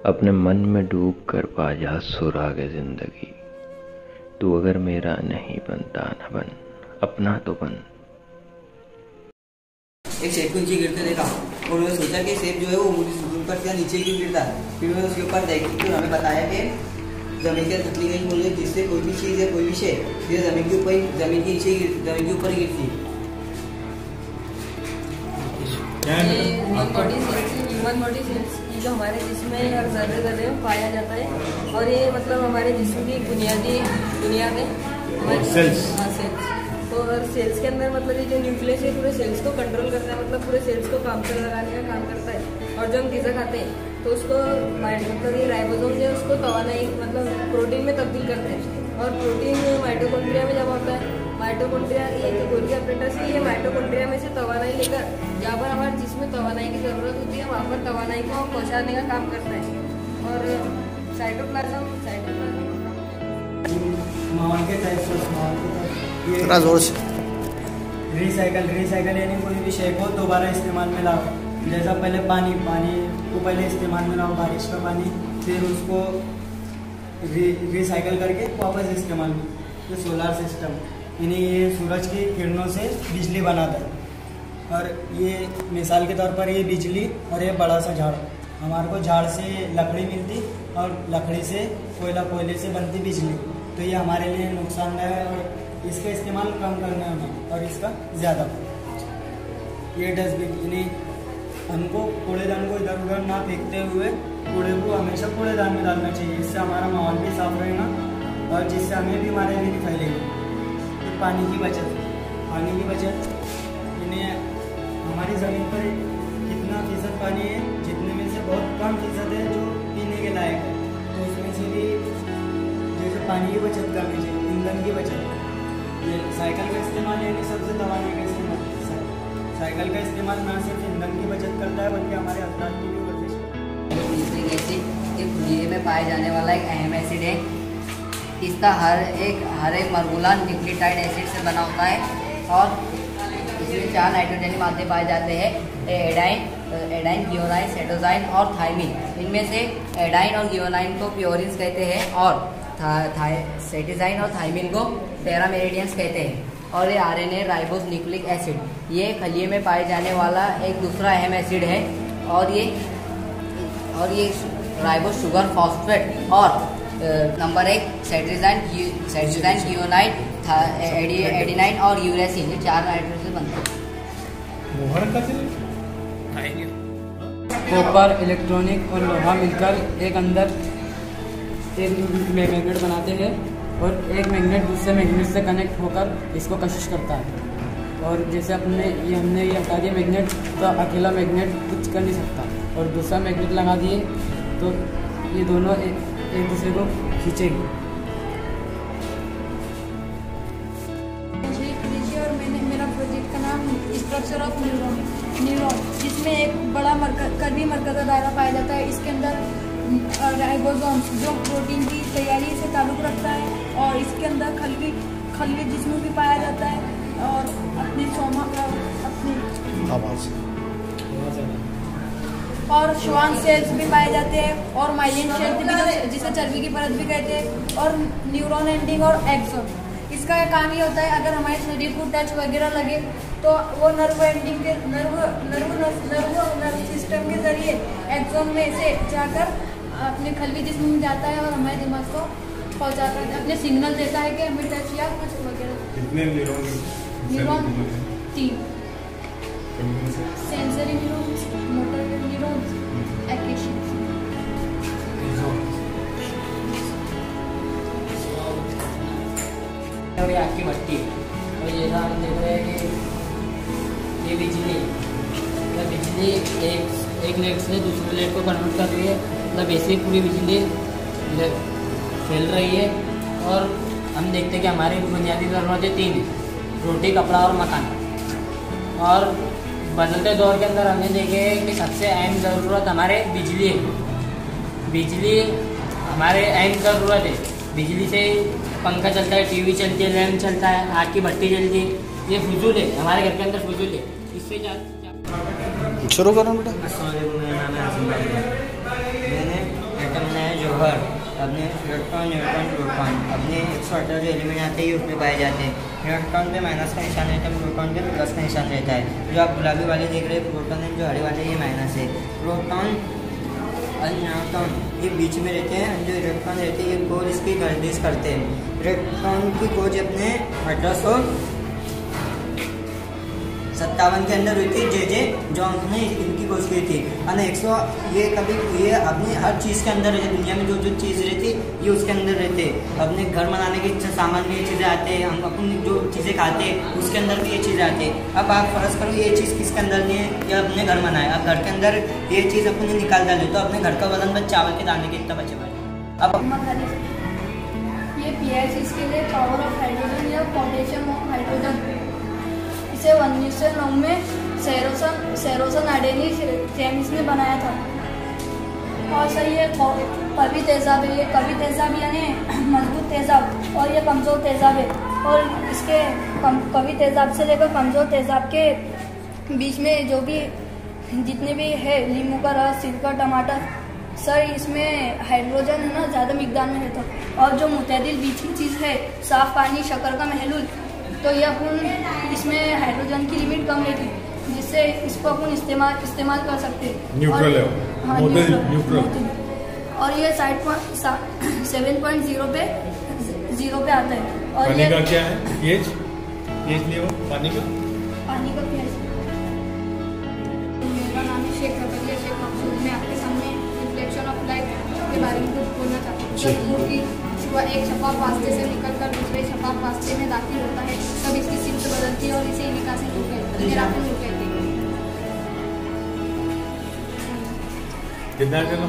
अपने मन में डूब कर पा जा सुरागे जिंदगी। तू अगर मेरा नहीं बनता न बन, अपना तो बन। एक सेब को नीचे गिरते देखा और मैंने सोचा कि सेब जो है वो मुझे ऊपर से नीचे क्यों गिरता है। फिर मैंने उसके ऊपर देखी तो हमें बताया कि जमीन के थकली गई बोले जिससे कोई भी चीज़ है कोई भी शे जमीन के ऊपर जमीन के नीचे जमीन के ऊपर गिरती है। ह्यूमन बॉडी सेल्स जो हमारे जिस्म में हर जर्रे जर्रे में पाया जाता है और ये मतलब हमारे जिस्म की बुनियादी बुनियाद है सेल्स। हाँ सेल्स। तो हर सेल्स के अंदर मतलब ये जो न्यूक्लियस है पूरे सेल्स को कंट्रोल करता है, मतलब पूरे सेल्स को काम पर लगाने का काम करता है। और जो हम ग़िज़ा खाते हैं तो उसको मतलब ये राइबोसोम जो है उसको तवानाई मतलब प्रोटीन में तब्दील करते हैं। और प्रोटीन माइटोकॉन्ड्रिया में जमा होता है। माइटोकॉन्ड्रिया ये तो गोल्गी अपरेटस है, ये माइटोकॉन्ड्रिया में से तवानाई लेकर जहाँ पर हमारे जिसमें तवानाई की ज़रूरत होती है वहाँ पर तवानाई को पहुँचाने का काम करता है। और साइटोप्लाज्म रिसाइकल यानी कोई भी शे को दोबारा इस्तेमाल में लाओ। जैसा पहले पानी को पहले इस्तेमाल में लाओ, बारिश का पानी, फिर उसको रिसाइकल करके वापस इस्तेमाल में। ये सोलर सिस्टम यानी ये सूरज की किरणों से बिजली बनाता है। और ये मिसाल के तौर पर ये बिजली और ये बड़ा सा झाड़, हमारे को झाड़ से लकड़ी मिलती और लकड़ी से कोयले से बनती बिजली। तो ये हमारे लिए नुकसानदायक है और इसका इस्तेमाल कम करना है और इसका ज़्यादा। ये डस्टबिन यानी हमको कूड़ेदान को इधर उधर ना फेंकते हुए कूड़े को हमेशा कूड़ेदान में डालना चाहिए। इससे हमारा माहौल भी साफ रहेगा और जिससे हमें बीमारियाँ भी नहीं फैलेंगी। तो पानी की बचत यानी हमारी ज़मीन पर कितना फीसद पानी है, जितने में से बहुत कम फीसद है जो पीने के लायक है। तो उसमें से भी जैसे पानी की बचत करनी चाहिए, ईंधन की बचत, ये साइकिल का इस्तेमाल यानी सबसे दवाने का इस्तेमाल। साइकिल का इस्तेमाल ना सिर्फ ईंधन की बचत करता है बल्कि हमारे अखराज की भी वर्जिश है। न्यूक्लिक एसिड ये खुले में पाए जाने वाला एक अहम एसिड है। इसका हर एक मरगुला न्यूक्लियोटाइड एसिड से बना होता है और इसमें 4 नाइट्रोजनी मादे पाए जाते हैं, एडाइन, गियोनाइन, सेटोजाइन और थायमिन। इनमें से एडाइन और गियोनाइन को प्योरिन्स कहते हैं और सेटिजाइन और थायमिन को पैरामेरिडियंस कहते हैं। और ये आरएनए राइबोस न्यूक्लिक एसिड ये खलिए में पाए जाने वाला एक दूसरा अहम एसिड है। और ये राइबोस शुगर फॉस्फेट और नंबर 1 सेटिजाइन, गियोनाइन, एडिनाइन और यूरेसिन, ये 4 नाइट्रोजन से बनते हैं। कॉपर, इलेक्ट्रॉनिक और लोहा मिलकर एक अंदर एक मैग्नेट बनाते हैं और एक मैग्नेट दूसरे मैग्नेट से कनेक्ट होकर इसको कशिश करता है। और जैसे हमने ये हटा दिया मैग्नेट, तो अकेला मैग्नेट कुछ कर नहीं सकता और दूसरा मैग्नेट लगा दिए तो ये दोनों एक दूसरे को खींचेंगे। और मेरा प्रोजेक्ट का नाम स्ट्रक्चर ऑफ न्यूरॉन, जिसमें एक बड़ा कर्वी मरकज़ का दायरा पाया जाता है। इसके अंदर राइबोसोम्स जो प्रोटीन की तैयारी से ताल्लुक़ रखता है और इसके अंदर खलवी जिस्म भी पाया जाता है और और श्वान सेल्स भी पाए जाते हैं और माइलिन सेल्स भी जिसे चर्बी की परत भी कहते हैं और न्यूरॉन एंडिंग और एक्सोन। इसका काम ये होता है अगर हमारे शरीर को टच वगैरह लगे तो वो नर्व एंडिंग के नर्व सिस्टम के जरिए एक्सोन में से जाकर अपने खलवी जिस्म में जाता है और हमारे दिमाग को पहुंचाता है, अपने सिग्नल देता है कि हमें टच या कुछ वगैरह। कितने neuron 3 sensory neurons, motor neurons, action. और ये आपकी भट्टी है और ये आप देख रहे हैं कि ये बिजली एक लेट से दूसरे लेट को कन्वर्ट कर रही है। मतलब ऐसे पूरी बिजली फैल रही है। और हम देखते हैं कि हमारी बुनियादी ज़रूरतें 3 हैं, रोटी, कपड़ा और मकान। और बदलते दौर के अंदर हमने देखे कि सबसे अहम ज़रूरत हमारे बिजली है। बिजली हमारे अहम ज़रूरत है। बिजली से पंखा चलता है, टीवी चलती है, लैम्प चलता है, आग की भट्टी जलती है। ये फजूल है, हमारे घर के अंदर फजूल है। इससे शुरू करो बेटा। मैंने जौहर अपने इलेक्ट्रॉन न्यूट्रॉन प्रोटॉन अपने 118 जो एलिमेंट आते हैं ये उसमें पाए जाते हैं। इलेक्ट्रॉन पे माइनस का निशान रहता है, प्रोटॉन पे प्लस का निशान रहता है। जो आप गुलाबी वाले देख रहे हैं प्रोटॉन है, जो हरे वाले ये माइनस है। प्रोटॉन और न्यूट्रॉन ये बीच में रहते हैं, जो इलेक्ट्रॉन रहते हैं ये खोज इसकी गर्दिश करते हैं। इलेक्ट्रॉन की खोज अपने 1857 के अंदर हुई थी, जे जॉन्स ने इनकी खोज की थी। और 100 ये कभी ये अपनी हर चीज़ के अंदर रहती, दुनिया में जो जो चीज़ रहती ये उसके अंदर रहते। अपने घर बनाने के सामान में ये चीज़ें आते हैं, हम अपनी जो चीज़ें खाते हैं उसके अंदर भी ये चीज़ें आती है। अब आप फर्ज करो ये चीज़ किसके अंदर नहीं है, या अपने घर बनाए, अब घर के अंदर ये चीज़ अपने निकाल डाले तो अपने घर का वजन बच चावल के दाने के इतना बचे बचे। अब ये पीएच इसके लिए पावर ऑफ हाइड्रोजन या पोटेशियम ऑफ हाइड्रोजन, इसे 1909 में सेरोसन आडेनी जेम्स ने बनाया था। और सर ये कवि तेजाब है, ये कवि तेजाब यानी मजबूत तेजाब और ये कमज़ोर तेजाब है। और इसके कवि तेजाब से लेकर कमज़ोर तेजाब के बीच में जो भी जितने भी है, नींबू का रस, सिरका, टमाटर, सर इसमें हाइड्रोजन है ना ज़्यादा मिकदार में रहता है। और जो मुतदिल बीच की चीज़ है, साफ़ पानी, शक्कर का महलूल, तो ये अपन इसमें हाइड्रोजन की लिमिट कम रहती है, जिससे इसको अपन इस्तेमाल कर सकते हैं। न्यूट्रल है, हाँ न्यूट्रल। और ये 7.0 पे आता है। और पानी का क्या है pH लियो पानी का pH। मेरा नाम है शेख रबीया शेख मकसूद। मैं आपके सामने रिफ्लेक्शन ऑफ लाइट के बारे में कुछ बोलना चाहती हूँ। कि वह एक शफाफ वास्ते से निकलकर दूसरे शफाफ वास्ते में दाखिल होता है, तब इसकी सिमत बदलती है और इसे निकासी नूर कहते हैं। कितना चलो